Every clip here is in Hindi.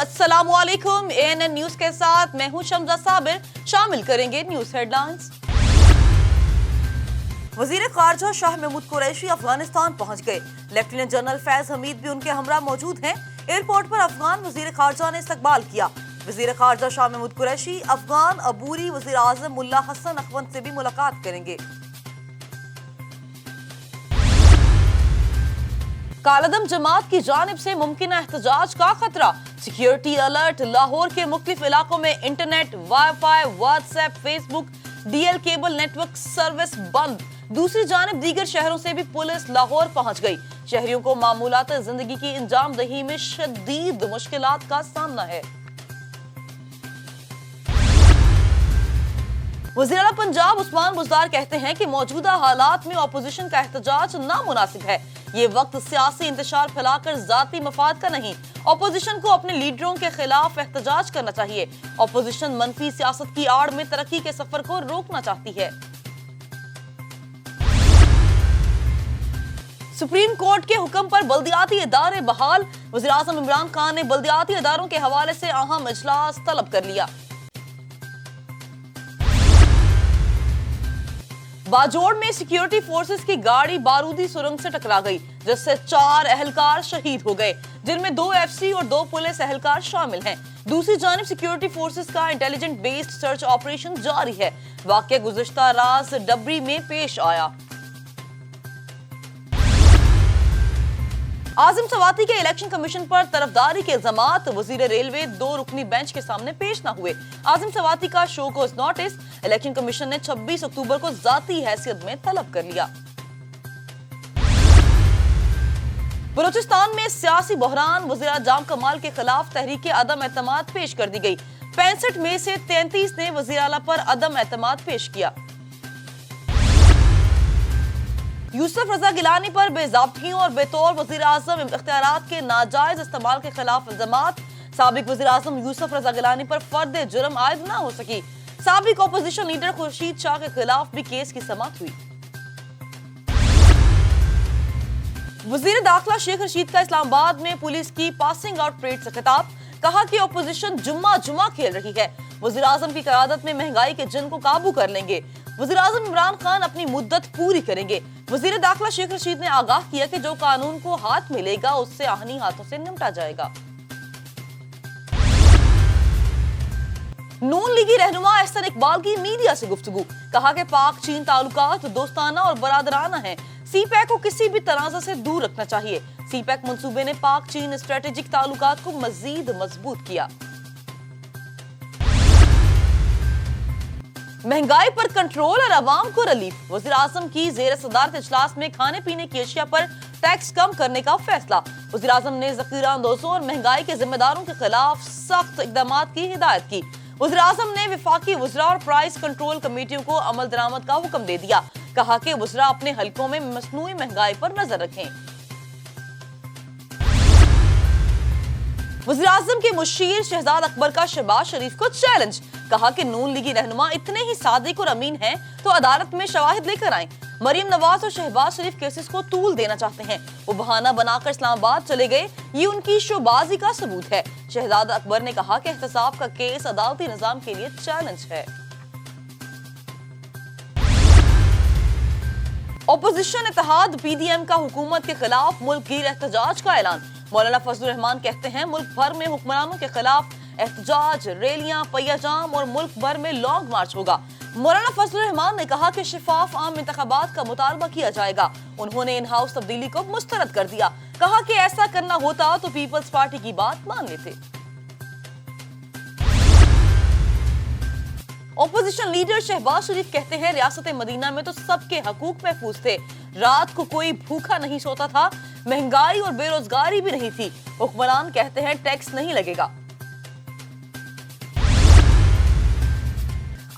अस्सलामुअलैकुम। एएनएन न्यूज के साथ मैं हूं शम्सा साबिर। शामिल करेंगे न्यूज हेडलाइंस। वजीर खारजा शाह महमूद कुरैशी अफगानिस्तान पहुंच गए। लेफ्टिनेंट जनरल फैज हमीद भी उनके हमरा मौजूद हैं। एयरपोर्ट पर अफगान वजीर खारजा ने इस्तकबाल किया। वजीर खारजा शाह महमूद कुरैशी अफगान अबूरी वजीर आजम मुल्ला हसन अखवंद से भी मुलाकात करेंगे। कालदम जमात की जानिब से मुमकिन एहतजाज का खतरा। Security alert. लाहौर के मुख्तलिफ इलाकों में internet, wifi, WhatsApp, Facebook, DL cable network service बंद। दूसरी जानिब दीगर शहरों से भी पुलिस लाहौर पहुंच गई। शहरियों को मामूलात जिंदगी की इंजाम दही में शदीद मुश्किलात का सामना है। वज़ीर आला पंजाब उस्मान बुज़दार कहते हैं कि मौजूदा हालात में अपोजिशन का एहतजाज नामुनासिब है। ये वक्त सियासी इंतशार फैलाकर जाती मफाद का नहीं। अपोजिशन को अपने लीडरों के खिलाफ एहतजाज करना चाहिए। अपोजिशन मनफी सियासत की आड़ में तरक्की के सफर को रोकना चाहती है। सुप्रीम कोर्ट के हुक्म पर बल्दियाती इदारे बहाल। वज़ीर आज़म इमरान खान ने बल्दियाती इदारों के हवाले से अहम इजलास तलब कर लिया। बाजोड़ में सिक्योरिटी फोर्सेस की गाड़ी बारूदी सुरंग से टकरा गई, जिससे 4 एहलकार शहीद हो गए, जिनमें 2 एफसी और 2 पुलिस एहलकार शामिल हैं। दूसरी जानिब सिक्योरिटी फोर्सेस का इंटेलिजेंट बेस्ड सर्च ऑपरेशन जारी है। वाकया गुज़िश्ता रात डबरी में पेश आया। आज़म सवाती के इलेक्शन कमीशन पर तरफदारी के इल्जामात। वजीर रेलवे 2 रुकनी बेंच के सामने पेश न हुए। आज़म सवाती का शो कोज नोटिस इलेक्शन कमीशन ने 26 अक्टूबर को जाती हैसियत में तलब कर लिया। बलूचिस्तान में सियासी बहरान। वज़ीर जाम कमाल के खिलाफ तहरीक अदम एतमाद पेश कर दी गई। 65 में से 33 ने वज़ीर आला पर अदम एतमाद पेश किया। यूसुफ रजा गिलानी पर बेज़ाब्तियों और बेतौर वज़ीर आज़म इख्तियारात के नाजायज इस्तेमाल के खिलाफ इल्जामात। साबिक वज़ीर आज़म यूसुफ रजा गिलानी पर फर्द जुर्म आयद न हो सकी। साबिक ऑपोजिशन लीडर खुर्शीद शाह के खिलाफ भी केस की समाअत हुई। वज़ीर दाखिला शेख रशीद का इस्लामाबाद में पुलिस की पासिंग आउट परेड से खिताब। कहा कि ऑपोजिशन जुम्मा खेल रही है। वज़ीर आज़म की क़यादत में महंगाई के जंग को काबू कर लेंगे। वज़ीर आज़म इमरान खान अपनी मुद्दत पूरी करेंगे। वज़ीर दाखिला शेख रशीद ने आगाह किया कि जो कानून को हाथ मिलेगा उससे आहनी हाथों से निपटा जाएगा। नून लीगी रहनुमा एहसन इकबाल की मीडिया से गुफ्तगू। कहा कि पाक चीन ताल्लुकात दोस्ताना और बरादराना हैं। सीपैक को किसी भी तनाज़ा से दूर रखना चाहिए। सीपैक मंसूबे ने पाक चीन स्ट्रेटेजिक ताल्लुकात को मजीद मजबूत किया। महंगाई पर कंट्रोल और अवाम को रिलीफ। वज़ीर आज़म की ज़ेर सदारत इजलास में खाने पीने की अशिया पर टैक्स कम करने का फैसला। वज़ीर आज़म ने ज़ख़ीरा अंदोज़ों और महंगाई के जिम्मेदारों के खिलाफ सख्त इक़दाम की हिदायत की। वज़ीर आज़म ने वफाकी वज़रा और प्राइस कंट्रोल कमेटियों को अमल दरामद का हुक्म दे दिया। कहा कि वज़रा अपने हलकों में मसनूई महंगाई पर नजर रखें। वज़ीर आज़म के मुशीर शहजाद अकबर का शहबाज शरीफ को चैलेंज। कहा कि नून लीगी रहनुमा इतने ही सादिक और अमीन हैं तो अदालत में शवाहिद लेकर आएं। मरियम नवाज और शहबाज शरीफ केसेस को तूल देना चाहते हैं। वो बहाना बनाकर इस्लामाबाद चले गए, ये उनकी शोबाजी का सबूत है। शहजाद अकबर ने कहा कि एहतसाब का केस अदालती निजाम के लिए चैलेंज है। ऑपोजिशन इत्तेहाद पीडीएम का हुकूमत के खिलाफ मुल्क गिर एहतजाज का ऐलान। मौलाना फजलुर रहमान कहते हैं मुल्क भर में हुक्मरानों के खिलाफ एहतजाज, रैलियां, पहियाजाम और मुल्क भर में लॉन्ग मार्च होगा। मौलाना फजलुर रहमान ने कहा कि शफाफ आम इंतखाबात का मुतालबा किया जाएगा। उन्होंने इन हाउस तब्दीली को मुस्तरद कर दिया। कहा कि ऐसा करना होता तो पीपल्स पार्टी की बात मान लेते। ऑपोजिशन लीडर शहबाज शरीफ कहते हैं रियासत मदीना में तो सबके हकूक महफूज थे। रात को कोई भूखा नहीं सोता था। महंगाई और बेरोजगारी भी नहीं थी। हुक्मरान कहते हैं टैक्स नहीं लगेगा।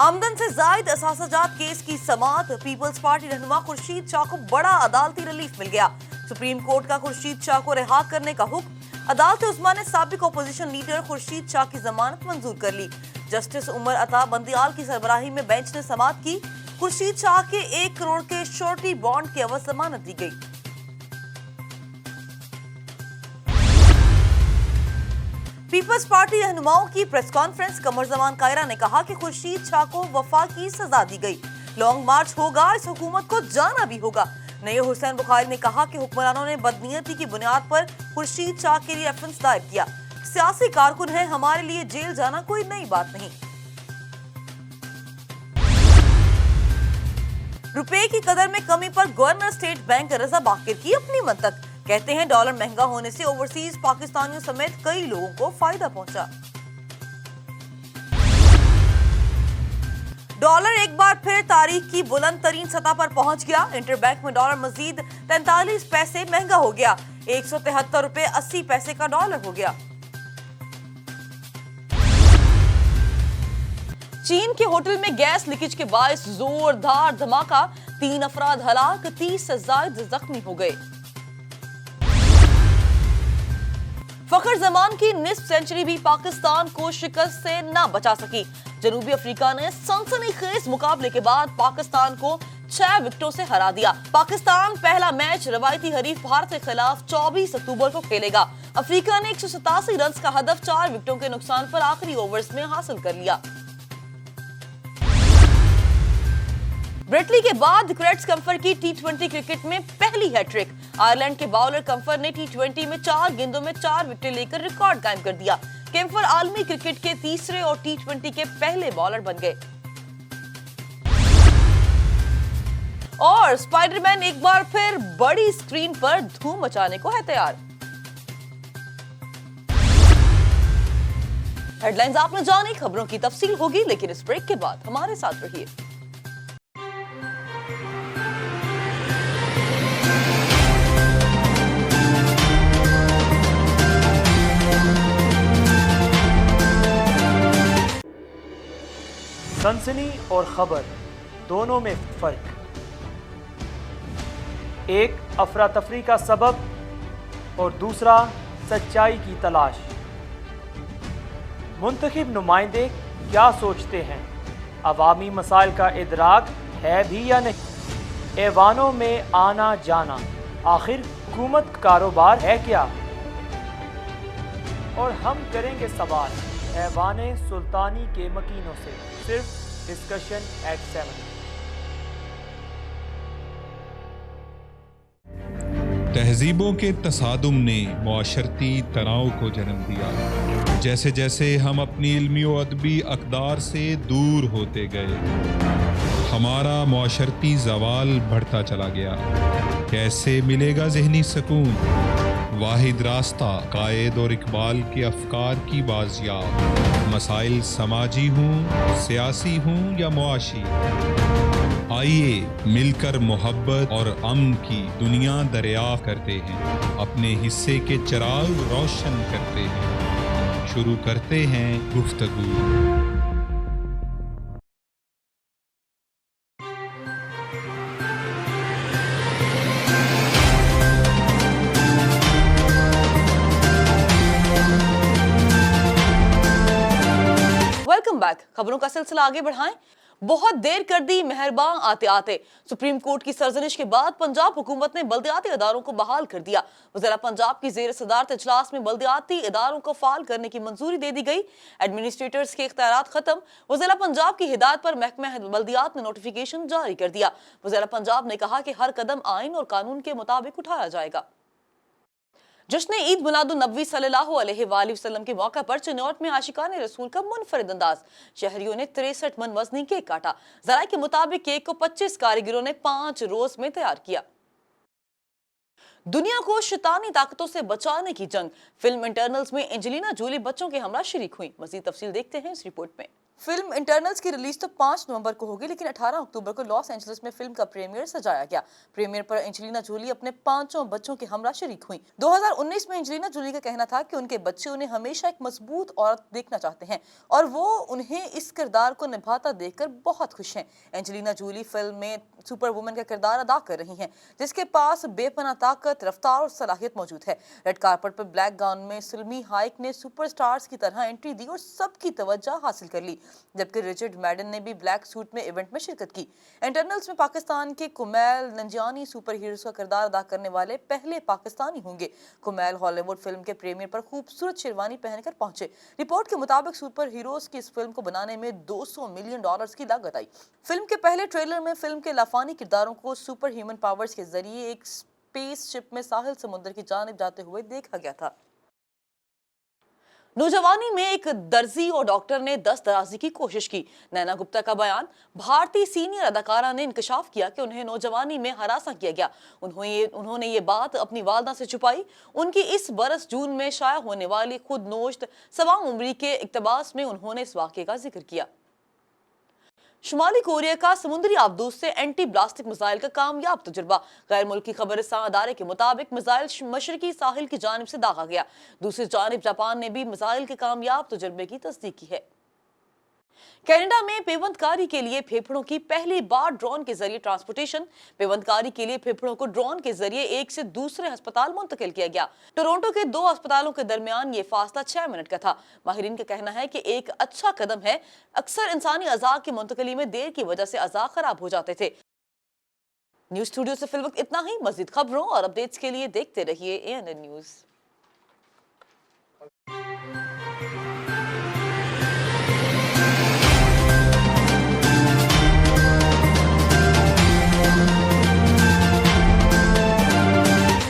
आमदन से जायद असासाजात केस की समाअत। पीपल्स पार्टी रहनुमा खुर्शीद शाह को बड़ा अदालती रिलीफ मिल गया। सुप्रीम कोर्ट का खुर्शीद शाह को रिहा करने का हुक्म। अदालत उस्मा ने साबिक ऑपोजिशन लीडर खुर्शीद शाह की जमानत मंजूर कर ली। जस्टिस उमर अता बंदियाल की सरबराही में बेंच ने समाअत की। खुर्शीद शाह के 1 करोड़ के श्योरिटी बॉन्ड की एवज जमानत दी गई। पीपल्स पार्टी रहनुमाओं की प्रेस कॉन्फ्रेंस। कमर जमान कायरा ने कहा कि खुर्शीद शाह को वफा की सजा दी गई। लॉन्ग मार्च होगा, इस हुकूमत को जाना भी होगा। नईर हुसैन बुखारी ने कहा कि हुक्मरानों ने बदनीयती की बुनियाद पर खुर्शीद शाह के लिए रेफरेंस दायर किया। सियासी कारकुन है, हमारे लिए जेल जाना कोई नई बात नहीं। रुपए की कदर में कमी पर गवर्नर स्टेट बैंक रजा बाकिर की अपनी मंतक। कहते हैं डॉलर महंगा होने से ओवरसीज पाकिस्तानियों समेत कई लोगों को फायदा पहुंचा। डॉलर एक बार फिर तारीख की बुलंद तरीन सतह पर पहुंच गया। इंटरबैंक में डॉलर मजीद 43 पैसे महंगा हो गया। 173 रुपए 80 पैसे का डॉलर हो गया। चीन के होटल में गैस लीकेज के बायस जोरदार धमाका, 3 अफराद हलाक, 30 से ज्यादा जख्मी हो गए। फखर जमान की निस्फ सेंचुरी भी पाकिस्तान को शिकस्त से न बचा सकी। जनूबी अफ्रीका ने सनसनीखेज मुकाबले के बाद पाकिस्तान को 6 विकेटों से हरा दिया। पाकिस्तान पहला मैच रवायती हरीफ भारत के खिलाफ 24 अक्टूबर को खेलेगा। अफ्रीका ने 187 रन का हदफ 4 विकेटों के नुकसान पर आखिरी ओवर्स में हासिल कर लिया। ब्रेटली के बाद क्रेट्स कम्फर की टी20 क्रिकेट में पहली हैट्रिक। आयरलैंड के बाउलर कम्फर ने टी20 में 4 गेंदों में 4 विकेट लेकर रिकॉर्ड कायम कर दिया। कम्फर आलमी क्रिकेट के तीसरे और टी20 के पहले बॉलर बन गए। और स्पाइडरमैन एक बार फिर बड़ी स्क्रीन पर धूम मचाने को है तैयार। हेडलाइंस आपने जानी, खबरों की तफसील होगी, लेकिन इस ब्रेक के बाद हमारे साथ रहिए। सनसनी और खबर दोनों में फर्क। एक अफरा तफरी का सबब और दूसरा सच्चाई की तलाश। मुंतखब नुमाइंदे क्या सोचते हैं, अवामी मसाइल का इदराक है भी या नहीं। ऐवानों में आना जाना आखिर हुकूमत कारोबार है क्या। और हम करेंगे सवाल ऐवाने सुल्तानी के मकीनों से, सिर्फ डिस्कशन एट 7। तहजीबों के तसादुम ने मुआशरती तनाव को जन्म दिया। जैसे जैसे हम अपनी इल्मी व अदबी अक़दार से दूर होते गए, हमारा मुआशरती ज़वाल बढ़ता चला गया। कैसे मिलेगा ज़हनी सुकून? वाहिद रास्ता कायद और इकबाल के अफकार की बाज़ियाब। मसाइल समाजी हों, सियासी हों या मुआशी, आइए मिलकर मोहब्बत और अमन की दुनिया दरिया करते हैं। अपने हिस्से के चिराग रोशन करते हैं। शुरू करते हैं गुफ्तगू। Welcome back. खबरों का सिलसिला आगे बढ़ाएं। बहुत देर कर दी मेहरबान आते आते। सुप्रीम कोर्ट की सरजनिश के बाद पंजाब हुकूमत ने बल्दियाती इदारों को बहाल कर दिया। वज़ीर पंजाब की ज़ेर सदारत इजलास में बल्दियाती इदारों को फाल करने की मंजूरी दे दी गई। एडमिनिस्ट्रेटर्स के इख्तियारात खत्म। वज़ीर पंजाब की हिदायत पर महकमा बल्दियात ने नोटिफिकेशन जारी कर दिया। वज़ीर पंजाब ने कहा कि हर कदम आइन और कानून के मुताबिक उठाया जाएगा। जश्न ईद मिलादुन्नबी सल्लल्लाहु अलैहि वसल्लम के मौका पर चिनौट में आशिकाने रसूल का मुनफरिद अंदाज। शहरियों ने 63 मन वजनी केक काटा। जराये के मुताबिक केक को 25 कारीगरों ने 5 रोज में तैयार किया। दुनिया को शैतानी ताकतों से बचाने की जंग। फिल्म इंटरनल्स में एंजेलिना जोली बच्चों के हमरा शरीक हुई। मजीद तफसील देखते हैं इस रिपोर्ट में। फिल्म इंटरनल्स की रिलीज तो 5 नवंबर को होगी, लेकिन 18 अक्टूबर को लॉस एंजलिस में फिल्म का प्रीमियर सजाया गया। प्रीमियर पर एंजेलिना जोली अपने 5 बच्चों के हमरा शरीक हुई। 2019 में एंजेलिना जोली का कहना था कि उनके बच्चे उन्हें हमेशा एक मजबूत औरत देखना चाहते हैं और वो उन्हें इस किरदार को निभाता देखकर बहुत खुश हैं। एंजेलिना जोली फिल्म में सुपर वुमन का किरदार अदा कर रही हैं, जिसके पास बेपनाह ताकत, रफ्तार और सलाहियत मौजूद है। रेड कार्पेट पर ब्लैक गाउन में सलमी हाइक ने सुपरस्टार्स की तरह एंट्री दी और सबकी तवज्जो हासिल कर ली। जबकि रिचर्ड मैडन ने भी ब्लैक सूट में इवेंट में शिरकत की। इंटरनल्स में पाकिस्तान के कुमैल नंजियानी सुपर हीरोज का किरदार अदा करने वाले पहले पाकिस्तानी होंगे। कुमैल हॉलीवुड फिल्म के प्रीमियर पर खूबसूरत शेरवानी पहनकर पहुंचे। रिपोर्ट के मुताबिक सुपर हीरोज की इस फिल्म को बनाने में $200 मिलियन की लागत आई। फिल्म के पहले ट्रेलर में फिल्म के लाफानी किरदारों को सुपर ह्यूमन पावर्स के जरिए एक स्पेस शिप में साहिल समुद्र की जानिब जाते हुए देखा गया था। नौजवानी में एक दर्जी और डॉक्टर ने दस्तराजी की कोशिश की। नैना गुप्ता का बयान। भारतीय सीनियर अदाकारा ने इंकशाफ किया कि उन्हें नौजवानी में हरासा किया गया। उन्होंने ये बात अपनी वालदा से छुपाई। उनकी इस बरस जून में शाया होने वाली खुद नोश्त सवाम उम्री के इक्तबास में उन्होंने इस वाक़े का जिक्र किया। शुमाली कोरिया का समुद्री आबदूस से एंटी ब्लास्टिक मिसाइल का कामयाब तजुर्बा। गैर मुल्की खबरस्तान अदारे के मुताबिक मिसाइल मशरकी साहिल की जानिब से दागा गया। दूसरी जानिब जापान ने भी मिसाइल के कामयाब तजुर्बे की तस्दीक की है। कनाडा में पेवंदकारी के लिए फेफड़ों की पहली बार ड्रोन के जरिए ट्रांसपोर्टेशन। पेवंदकारी के लिए फेफड़ों को ड्रोन के जरिए एक से दूसरे अस्पताल मुंतकिल किया गया। टोरंटो के 2 अस्पतालों के दरमियान ये फासला 6 मिनट का था। माहिरीन का कहना है कि एक अच्छा कदम है। अक्सर इंसानी अज़ा की मुंतकिली में देर की वजह से अज़ा खराब हो जाते थे। न्यूज स्टूडियो से फिल वक्त इतना ही। मजीद खबरों और अपडेट्स के लिए देखते रहिए ANN न्यूज।